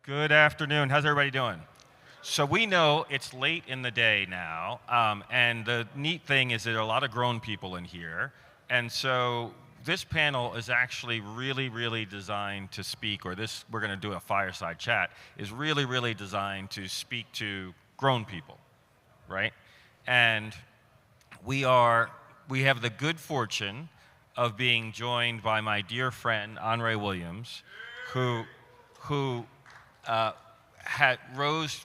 Good afternoon. How's everybody doing? So we know it's late in the day now, and the neat thing is that there are a lot of grown people in here, and so this panel is actually really designed to speak, or this, we're going to do a fireside chat, is really designed to speak to grown people, right? And we have the good fortune of being joined by my dear friend Anre Williams, who rose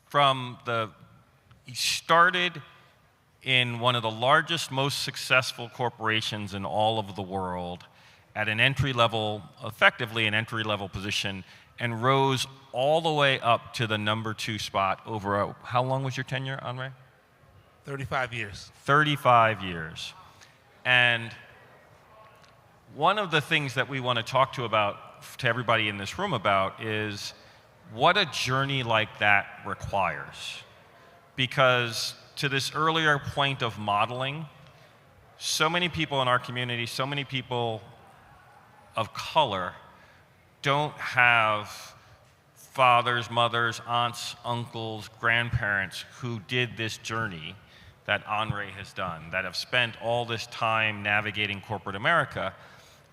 from he started in one of the largest, most successful corporations in all of the world at an effectively an entry-level position, and rose all the way up to the #2 spot over how long was your tenure, Anre? 35 years. 35 years. And one of the things that we want to talk to everybody in this room about is what a journey like that requires. Because to this earlier point of modeling, so many people in our community, so many people of color don't have fathers, mothers, aunts, uncles, grandparents who did this journey that Anre has done, that have spent all this time navigating corporate America.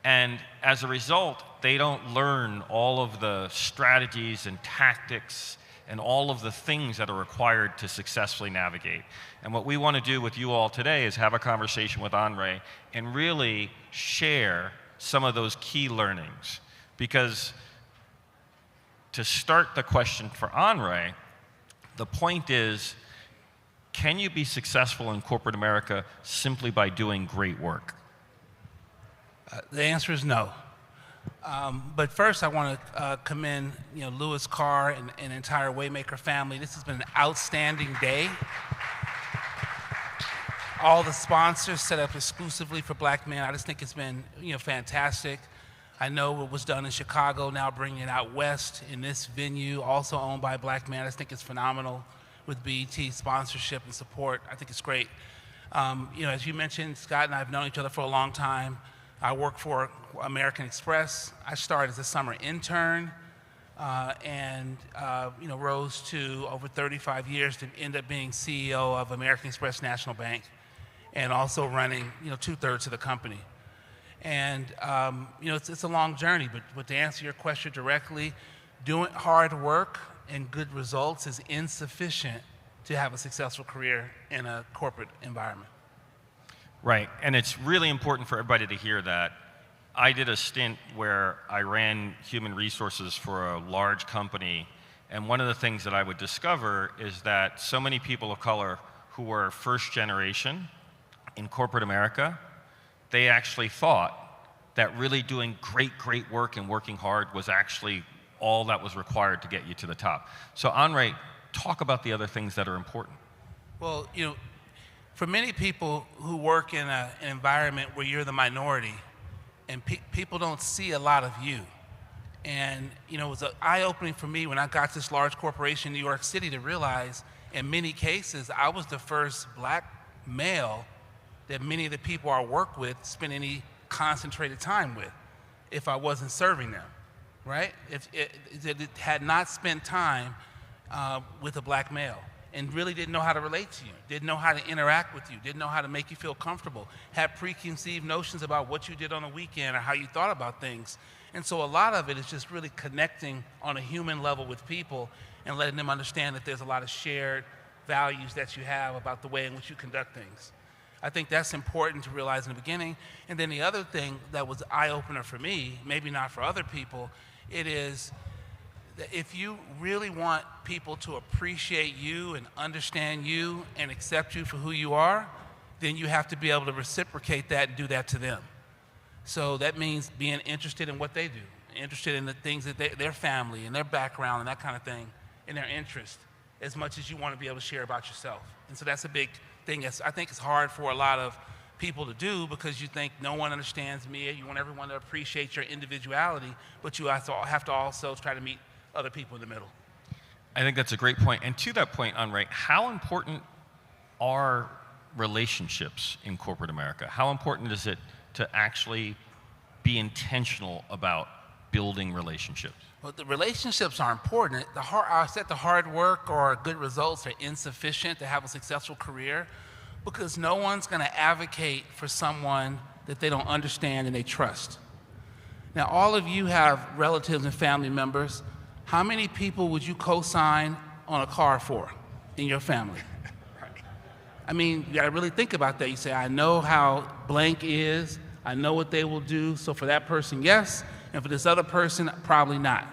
And as a result, they don't learn all of the strategies and tactics and all of the things that are required to successfully navigate. And what we want to do with you all today is have a conversation with Anre and really share some of those key learnings. Because to start the question for Anre, the point is, can you be successful in corporate America simply by doing great work? The answer is no. But first, I want to commend Louis Carr and the entire WayMaker family. This has been an outstanding day. All the sponsors set up exclusively for Black men. I just think it's been fantastic. I know what was done in Chicago, now bringing it out west in this venue, also owned by Black men. I just think it's phenomenal with BET sponsorship and support. I think it's great. As you mentioned, Scott and I have known each other for a long time. I work for American Express. I started as a summer intern and rose to over 35 years to end up being CEO of American Express National Bank and also running 2/3 of the company. And it's a long journey, but to answer your question directly, doing hard work and good results is insufficient to have a successful career in a corporate environment. Right, and it's really important for everybody to hear that. I did a stint where I ran human resources for a large company, and one of the things that I would discover is that so many people of color who were first generation in corporate America, they actually thought that really doing great work and working hard was actually all that was required to get you to the top. So Anre, talk about the other things that are important. Well, for many people who work in an environment where you're the minority and people don't see a lot of you. And it was eye-opening for me when I got this large corporation in New York City to realize in many cases I was the first Black male that many of the people I work with spend any concentrated time with if I wasn't serving them, right? If it had not spent time with a Black male and really didn't know how to relate to you, didn't know how to interact with you, didn't know how to make you feel comfortable, had preconceived notions about what you did on the weekend or how you thought about things. And so a lot of it is just really connecting on a human level with people and letting them understand that there's a lot of shared values that you have about the way in which you conduct things. I think that's important to realize in the beginning. And then the other thing that was eye-opener for me, maybe not for other people, it is that if you really want people to appreciate you and understand you and accept you for who you are, then you have to be able to reciprocate that and do that to them. So that means being interested in what they do, interested in the things that their family and their background and that kind of thing, and their interest, as much as you want to be able to share about yourself. And so that's a big thing. I think it's hard for a lot of people to do because you think no one understands me. You want everyone to appreciate your individuality, but you have to also try to meet other people in the middle. I think that's a great point. And to that point, Anre, how important are relationships in corporate America? How important is it to actually be intentional about building relationships? Well, the relationships are important. I said the hard work or good results are insufficient to have a successful career because no one's going to advocate for someone that they don't understand and they trust. Now, all of you have relatives and family members. How many people would you co-sign on a car for in your family? I mean, you got to really think about that. You say, I know how blank is. I know what they will do. So for that person, yes. And for this other person, probably not.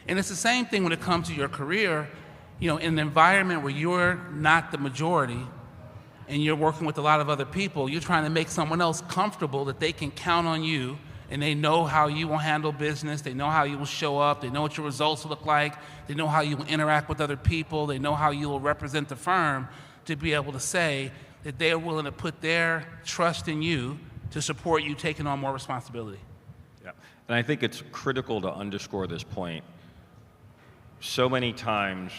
And it's the same thing when it comes to your career. You know, in an environment where you're not the majority and you're working with a lot of other people, you're trying to make someone else comfortable that they can count on you and they know how you will handle business. They know how you will show up. They know what your results look like. They know how you will interact with other people. They know how you will represent the firm to be able to say that they are willing to put their trust in you to support you taking on more responsibility. Yeah, and I think it's critical to underscore this point. So many times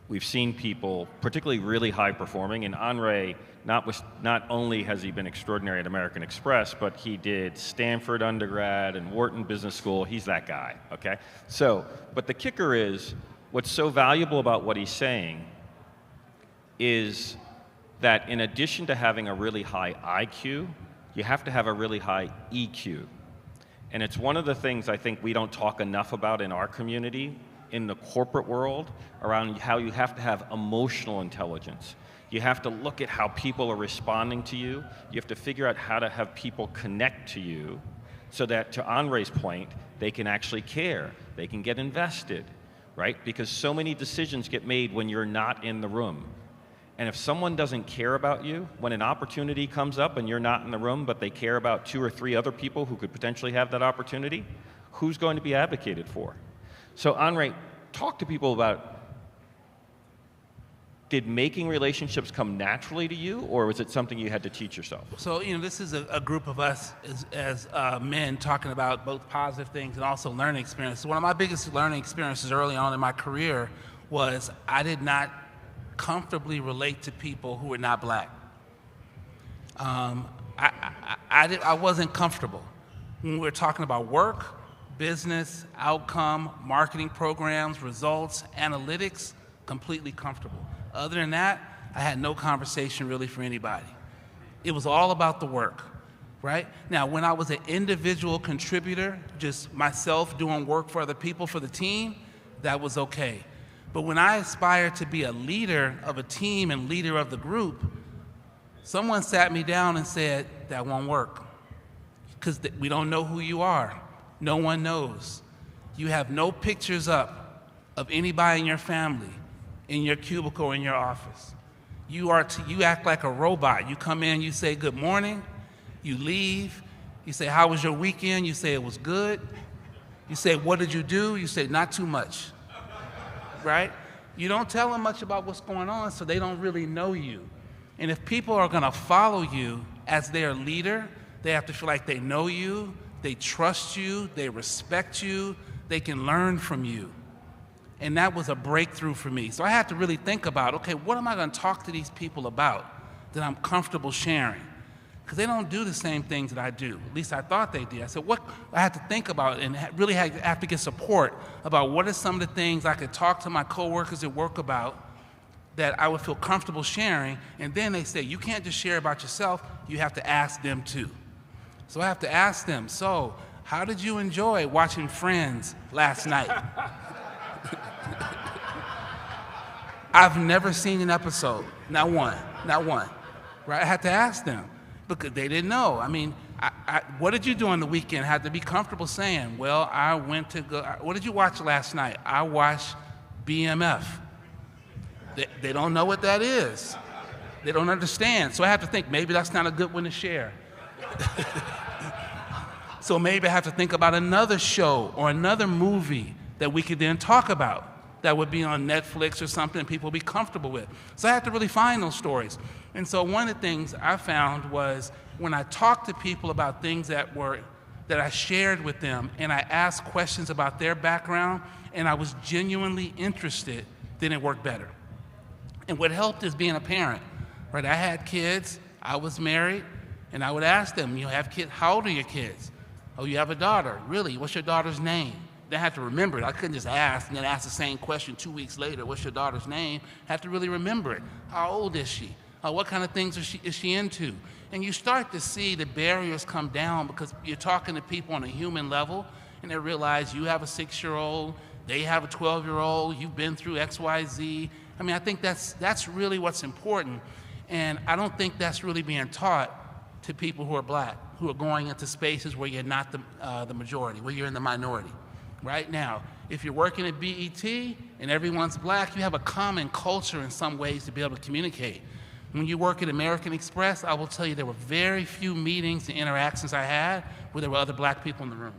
we've seen people, particularly really high performing, and Anre, not only has he been extraordinary at American Express, but he did Stanford undergrad and Wharton Business School. He's that guy, okay? So, but the kicker is, what's so valuable about what he's saying is that in addition to having a really high IQ, you have to have a really high EQ. And it's one of the things I think we don't talk enough about in our community, in the corporate world, around how you have to have emotional intelligence. You have to look at how people are responding to you. You have to figure out how to have people connect to you so that, to Anre's point, they can actually care. They can get invested, right? Because so many decisions get made when you're not in the room. And if someone doesn't care about you, when an opportunity comes up and you're not in the room, but they care about 2 or 3 other people who could potentially have that opportunity, who's going to be advocated for? So Anre, talk to people about, did making relationships come naturally to you, or was it something you had to teach yourself? So, you know, this is a group of us as men talking about both positive things and also learning experiences. One of my biggest learning experiences early on in my career was I did not comfortably relate to people who were not black. I wasn't comfortable. When we were talking about work, business, outcome, marketing programs, results, analytics, completely comfortable. Other than that, I had no conversation really for anybody. It was all about the work, right? Now, when I was an individual contributor, just myself doing work for other people, for the team, that was okay. But when I aspired to be a leader of a team and leader of the group, someone sat me down and said, that won't work. Because we don't know who you are. No one knows. You have no pictures up of anybody in your family, in your cubicle, in your office. You act like a robot. You come in, you say good morning, you leave, you say, how was your weekend? You say it was good. You say, what did you do? You say, not too much. Right? You don't tell them much about what's going on, so they don't really know you. And if people are going to follow you as their leader, they have to feel like they know you, they trust you, they respect you, they can learn from you. And that was a breakthrough for me. So I had to really think about, okay, what am I going to talk to these people about that I'm comfortable sharing? Because they don't do the same things that I do. At least I thought they did. I said, what I had to think about and really have to get support about what are some of the things I could talk to my coworkers at work about that I would feel comfortable sharing. And then they say, you can't just share about yourself, you have to ask them too. So I have to ask them, so how did you enjoy watching Friends last night? I've never seen an episode, not one, right? I had to ask them because they didn't know. I mean, what did you do on the weekend? I had to be comfortable saying, well, I went to go, what did you watch last night? I watched BMF. They don't know what that is. They don't understand. So I have to think, maybe that's not a good one to share. So maybe I have to think about another show or another movie that we could then talk about that would be on Netflix or something people would be comfortable with. So I had to really find those stories. And so one of the things I found was when I talked to people about things that I shared with them and I asked questions about their background and I was genuinely interested, then it worked better. And what helped is being a parent, right? I had kids, I was married, and I would ask them, you have kids, how old are your kids? Oh, you have a daughter. Really? What's your daughter's name? They had to remember it. I couldn't just ask and then ask the same question 2 weeks later, what's your daughter's name? I had to really remember it. How old is she? What kind of things is she into? And you start to see the barriers come down because you're talking to people on a human level, and they realize you have a 6-year-old, they have a 12-year-old, you've been through X, Y, Z. I mean, I think that's really what's important. And I don't think that's really being taught to people who are black, who are going into spaces where you're not the majority, where you're in the minority. Right now, if you're working at BET and everyone's black, you have a common culture in some ways to be able to communicate. When you work at American Express, I will tell you there were very few meetings and interactions I had where there were other black people in the room.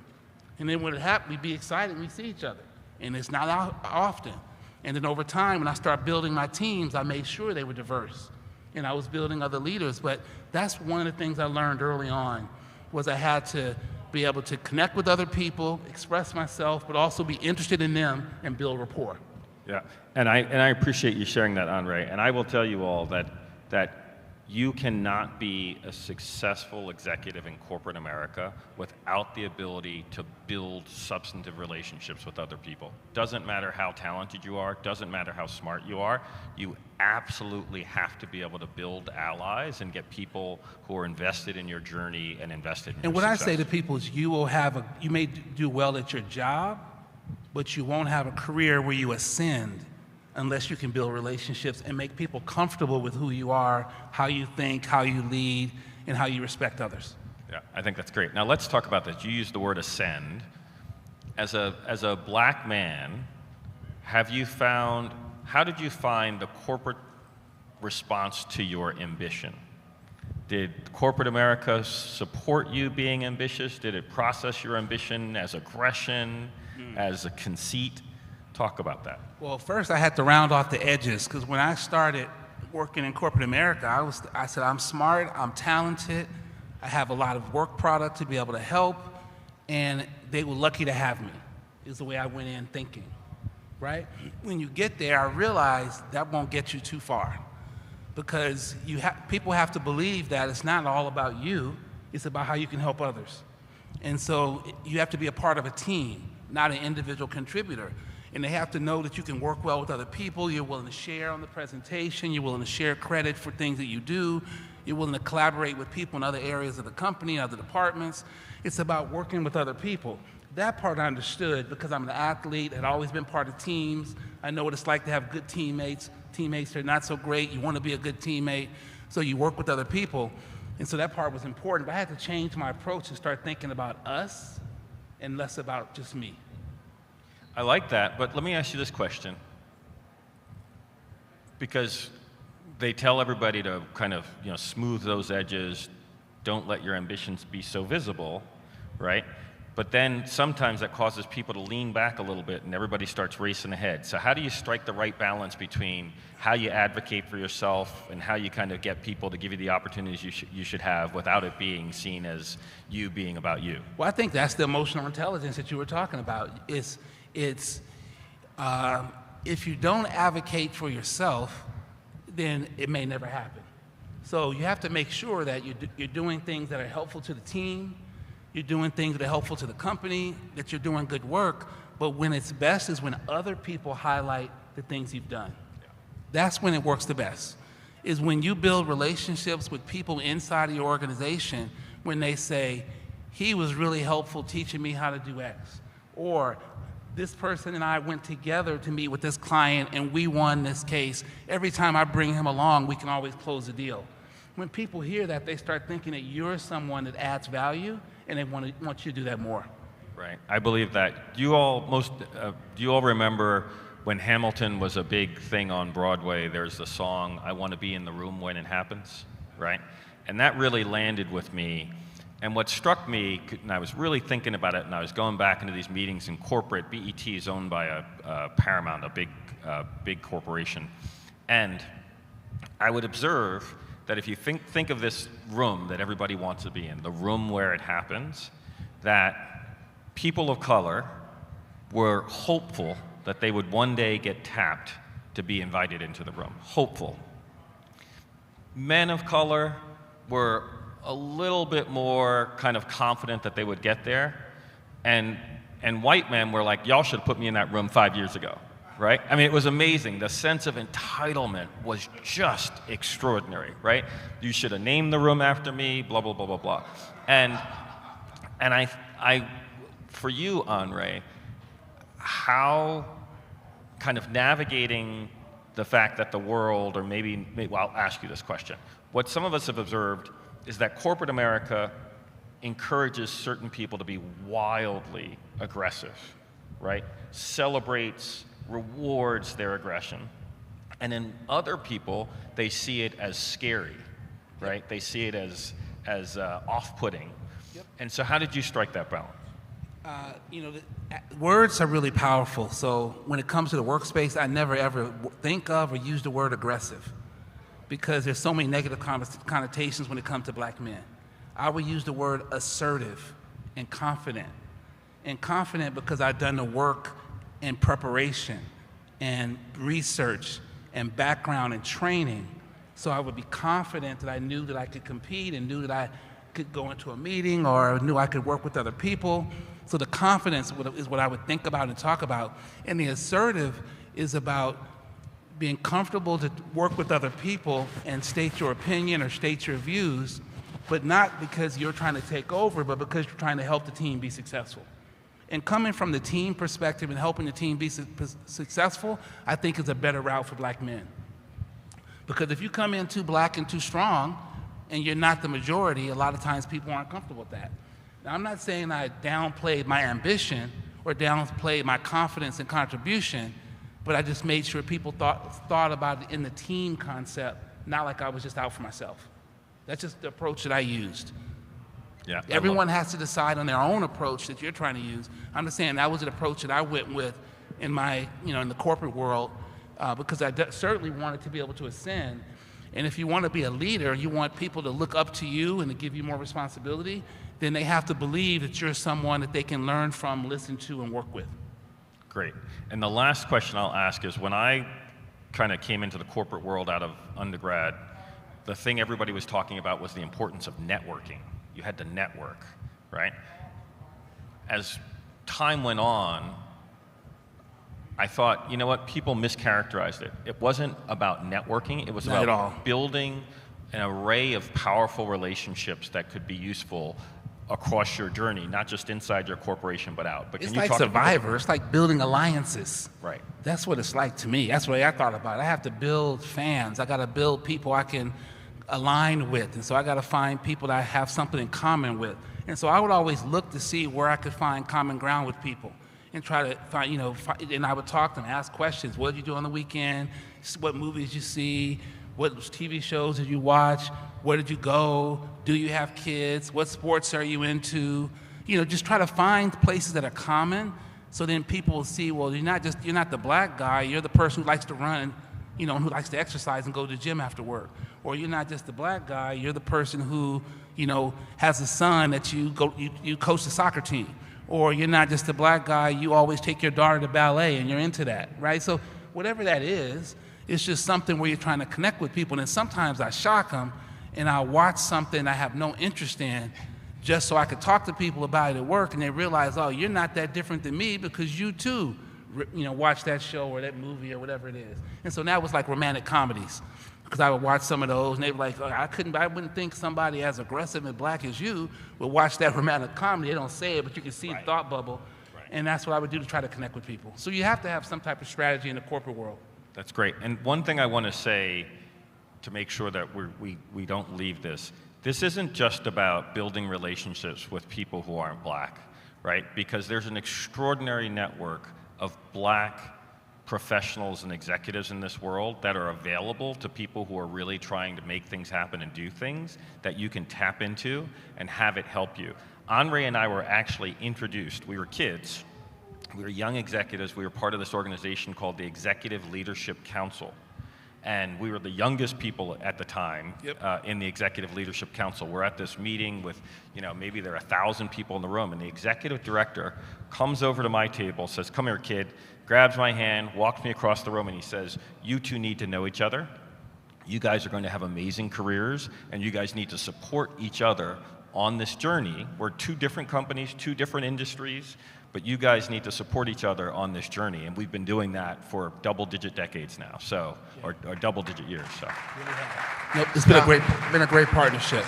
And then when it happened, we'd be excited, we'd see each other. And it's not often. And then over time, when I started building my teams, I made sure they were diverse. And I was building other leaders. But that's one of the things I learned early on, was I had to be able to connect with other people, express myself, but also be interested in them and build rapport. Yeah, and I appreciate you sharing that, Anre. And I will tell you all that you cannot be a successful executive in corporate America without the ability to build substantive relationships with other people. Doesn't matter how talented you are, doesn't matter how smart you are, you absolutely have to be able to build allies and get people who are invested in your journey and invested in your And what success. I say to people is you may do well at your job, but you won't have a career where you ascend unless you can build relationships and make people comfortable with who you are, how you think, how you lead, and how you respect others. Yeah, I think that's great. Now let's talk about this. You used the word ascend. As a black man, how did you find the corporate response to your ambition? Did corporate America support you being ambitious? Did it process your ambition as aggression, as a conceit? Talk about that. Well, first I had to round off the edges, because when I started working in corporate America, I said, I'm smart, I'm talented, I have a lot of work product to be able to help, and they were lucky to have me, is the way I went in thinking, right? When you get there, I realized that won't get you too far, because people have to believe that it's not all about you, it's about how you can help others. And so you have to be a part of a team, not an individual contributor. And they have to know that you can work well with other people, you're willing to share on the presentation, you're willing to share credit for things that you do, you're willing to collaborate with people in other areas of the company, other departments. It's about working with other people. That part I understood because I'm an athlete, had always been part of teams. I know what it's like to have good teammates. Teammates are not so great, you want to be a good teammate, so you work with other people. And so that part was important, but I had to change my approach and start thinking about us and less about just me. I like that, but let me ask you this question. Because they tell everybody to kind of, smooth those edges, don't let your ambitions be so visible, right? But then sometimes that causes people to lean back a little bit and everybody starts racing ahead. So how do you strike the right balance between how you advocate for yourself and how you kind of get people to give you the opportunities you should have without it being seen as you being about you? Well, I think that's the emotional intelligence that you were talking about. If you don't advocate for yourself, then it may never happen. So you have to make sure that you're doing things that are helpful to the team, you're doing things that are helpful to the company, that you're doing good work, but when it's best is when other people highlight the things you've done. Yeah. That's when it works the best, is when you build relationships with people inside of your organization when they say, he was really helpful teaching me how to do X, or this person and I went together to meet with this client and we won this case. Every time I bring him along, we can always close the deal. When people hear that, they start thinking that you're someone that adds value and they want you to do that more. Right, I believe that. Do you all remember when Hamilton was a big thing on Broadway, there's the song, I Want to Be in the Room When It Happens, right? And that really landed with me. And what struck me, and I was really thinking about it, and I was going back into these meetings in corporate, BET is owned by a Paramount, a big corporation. And I would observe that if you think of this room that everybody wants to be in, the room where it happens, that people of color were hopeful that they would one day get tapped to be invited into the room. Hopeful. Men of color were a little bit more kind of confident that they would get there, and And white men were like, y'all should have put me in that room 5 years ago, right? I mean, it was amazing. The sense of entitlement was just extraordinary, right? You should have named the room after me, blah, blah, blah, blah, blah. And I for you, Anre, how kind of navigating the fact that the world, or maybe well, I'll ask you this question. What some of us have observed is that corporate America encourages certain people to be wildly aggressive, right? Celebrates, rewards their aggression. And in other people, they see it as scary, right? They see it as off-putting. Yep. And so how did you strike that balance? Words are really powerful. So when it comes to the workspace, I never ever think of or use the word aggressive, because there's so many negative connotations when it comes to black men. I would use the word assertive and confident. And confident because I've done the work and preparation and research and background and training. So I would be confident that I knew that I could compete and knew that I could go into a meeting or knew I could work with other people. So the confidence is what I would think about and talk about. And the assertive is about being comfortable to work with other people and state your opinion or state your views, but not because you're trying to take over, but because you're trying to help the team be successful. And coming from the team perspective and helping the team be successful, I think is a better route for black men. Because if you come in too black and too strong, and you're not the majority, a lot of times people aren't comfortable with that. Now, I'm not saying I downplayed my ambition or downplayed my confidence and contribution, but I just made sure people thought about it in the team concept, not like I was just out for myself. That's just the approach that I used. Yeah, Everyone has to decide on their own approach that you're trying to use. I'm just saying that was an approach that I went with in my, in the corporate world, because I certainly wanted to be able to ascend. And if you want to be a leader, you want people to look up to you and to give you more responsibility, then they have to believe that you're someone that they can learn from, listen to, and work with. Great. And the last question I'll ask is, when I kind of came into the corporate world out of undergrad, the thing everybody was talking about was the importance of networking. You had to network, right? As time went on, I thought, you know what, people mischaracterized it. It wasn't about networking, it was about building an array of powerful relationships that could be useful across your journey, not just inside your corporation, but out. But it's like Survivor, it's like building alliances. Right. That's what it's like to me. That's the way I thought about it. I have to build fans. I gotta build people I can align with. And so I gotta find people that I have something in common with. And so I would always look to see where I could find common ground with people and try to find, and I would talk to them, ask questions. What did you do on the weekend? What movies you see? What TV shows did you watch? Where did you go? Do you have kids? What sports are you into? Just try to find places that are common, so then people will see, well, you're not the black guy, you're the person who likes to run, who likes to exercise and go to the gym after work. Or you're not just the black guy, you're the person who, has a son that you coach the soccer team. Or you're not just a black guy, you always take your daughter to ballet and you're into that, right? So whatever that is, it's just something where you're trying to connect with people. And sometimes I shock them and I watch something I have no interest in just so I could talk to people about it at work, and they realize, oh, you're not that different than me because you too, watch that show or that movie or whatever it is. And so now it was like romantic comedies, because I would watch some of those and they were like, oh, I wouldn't think somebody as aggressive and black as you would watch that romantic comedy. They don't say it, but you can see the thought bubble. Right. And that's what I would do to try to connect with people. So you have to have some type of strategy in the corporate world. That's great. And one thing I want to say to make sure that we don't leave this isn't just about building relationships with people who aren't black, right? Because there's an extraordinary network of black professionals and executives in this world that are available to people who are really trying to make things happen and do things that you can tap into and have it help you. Anre and I were actually introduced. We were kids. We were young executives. We were part of this organization called the Executive Leadership Council. And we were the youngest people at the time in the Executive Leadership Council. We're at this meeting with, maybe there are 1,000 people in the room, and the executive director comes over to my table, says, "Come here, kid," grabs my hand, walks me across the room, and he says, "You two need to know each other. You guys are going to have amazing careers, and you guys need to support each other on this journey. We're two different companies, two different industries, but you guys need to support each other on this journey, and we've been doing that for double-digit decades now, so, or double-digit years, so. Nope, it's been a great partnership.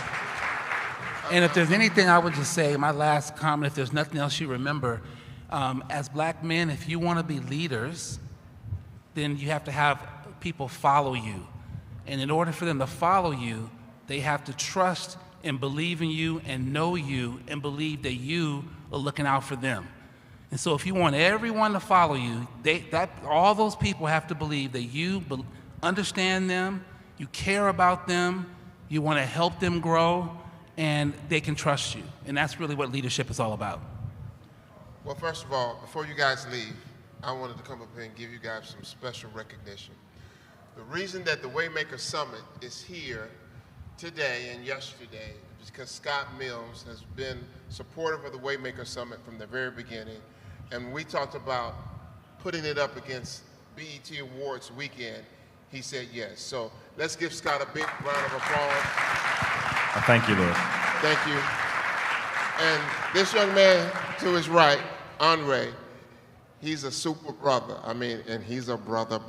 And if there's anything I would just say, my last comment, if there's nothing else you remember, as black men, if you want to be leaders, then you have to have people follow you. And in order for them to follow you, they have to trust and believe in you and know you and believe that you are looking out for them. And so if you want everyone to follow you, all those people have to believe that you understand them, you care about them, you want to help them grow, and they can trust you. And that's really what leadership is all about. Well, first of all, before you guys leave, I wanted to come up here and give you guys some special recognition. The reason that the WayMaker Summit is here today and yesterday is because Scott Mills has been supportive of the WayMaker Summit from the very beginning. And we talked about putting it up against BET Awards weekend. He said yes. So let's give Scott a big round of applause. Thank you, Louis. Thank you. And this young man to his right, Anre, he's a super brother. I mean, and he's a brother.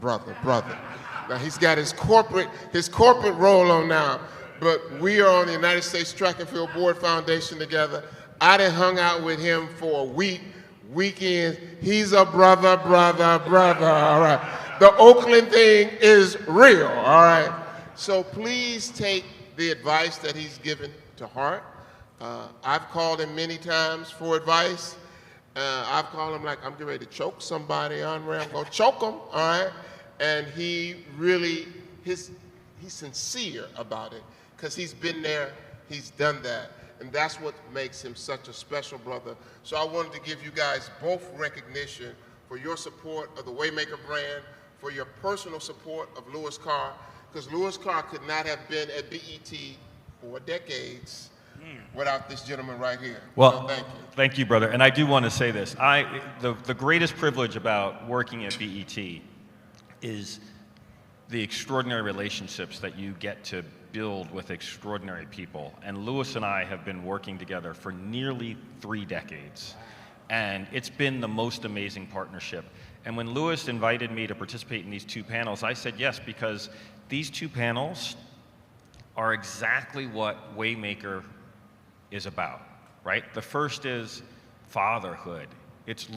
Now he's got his corporate role on now, but we are on the United States Track and Field Board Foundation together. I done hung out with him for a week, weekends. He's a brother, all right. The Oakland thing is real, all right. So please take the advice that he's given to heart. I've called him many times for advice. I've called him like, I'm getting ready to choke somebody, Anre, I'm gonna choke him, all right? And he really, he's sincere about it, because he's been there, he's done that, and that's what makes him such a special brother. So I wanted to give you guys both recognition for your support of the WayMaker brand, for your personal support of Louis Carr, because Louis Carr could not have been at BET for decades without this gentleman right here. Well, so thank you. Thank you, brother. And I do want to say this. The greatest privilege about working at BET is the extraordinary relationships that you get to build with extraordinary people. And Louis and I have been working together for nearly 3 decades. And it's been the most amazing partnership. And when Louis invited me to participate in these 2 panels, I said yes, because these 2 panels are exactly what WayMaker is about, right? The first is fatherhood. It's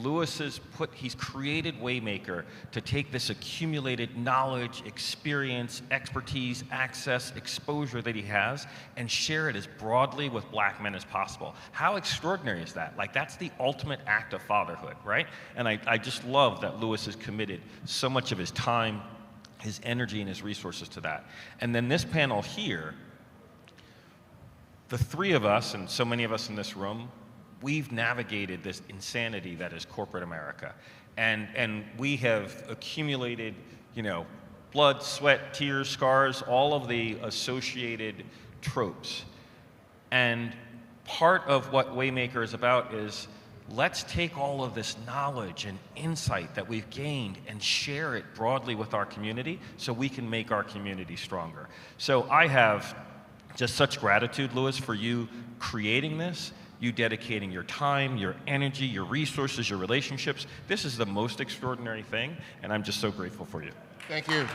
he's created WayMaker to take this accumulated knowledge, experience, expertise, access, exposure that he has and share it as broadly with black men as possible. How extraordinary is that? Like, that's the ultimate act of fatherhood, right? And I just love that Louis has committed so much of his time, his energy, and his resources to that. And then this panel here, the 3 of us, and so many of us in this room, we've navigated this insanity that is corporate America. And we have accumulated, blood, sweat, tears, scars, all of the associated tropes. And part of what WayMaker is about is, let's take all of this knowledge and insight that we've gained and share it broadly with our community so we can make our community stronger. So I have just such gratitude, Louis, for you creating this, you dedicating your time, your energy, your resources, your relationships. This is the most extraordinary thing, and I'm just so grateful for you. Thank you.